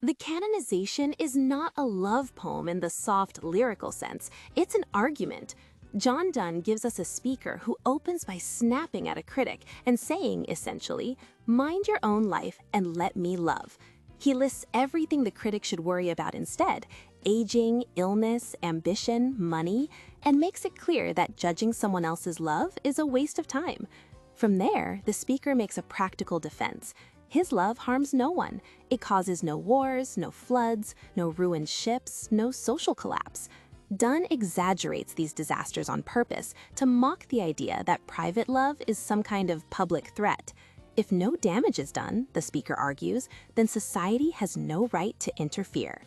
The Canonization is not a love poem in the soft lyrical sense, it's an argument. Donne gives us a speaker who opens by snapping at a critic and saying, essentially, mind your own life and let me love. He lists everything the critic should worry about instead, aging, illness, ambition, money, and makes it clear that judging someone else's love is a waste of time. From there, the speaker makes a practical defense. His love harms no one. It causes no wars, no floods, no ruined ships, no social collapse. Donne exaggerates these disasters on purpose to mock the idea that private love is some kind of public threat. If no damage is done, the speaker argues, then society has no right to interfere.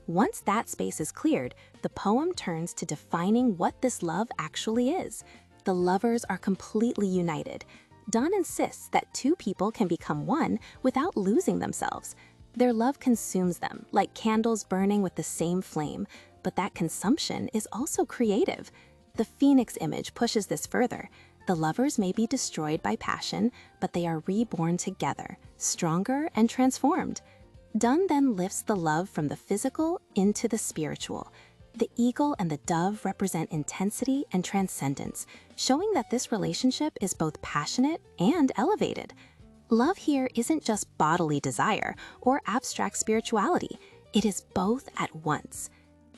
Once that space is cleared, the poem turns to defining what this love actually is. The lovers are completely united. Donne insists that two people can become one without losing themselves. Their love consumes them, like candles burning with the same flame, but that consumption is also creative. The phoenix image pushes this further. The lovers may be destroyed by passion, but they are reborn together, stronger and transformed. Donne then lifts the love from the physical into the spiritual. The eagle and the dove represent intensity and transcendence, showing that this relationship is both passionate and elevated. Love here isn't just bodily desire or abstract spirituality, it is both at once.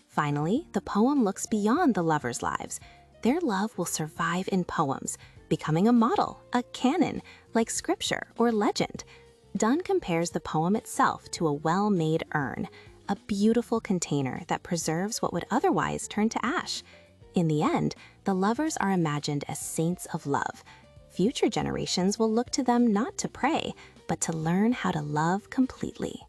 Finally, the poem looks beyond the lovers' lives. Their love will survive in poems, becoming a model, a canon, like scripture or legend. Donne compares the poem itself to a well-made urn, a beautiful container that preserves what would otherwise turn to ash. In the end, the lovers are imagined as saints of love. Future generations will look to them not to pray, but to learn how to love completely.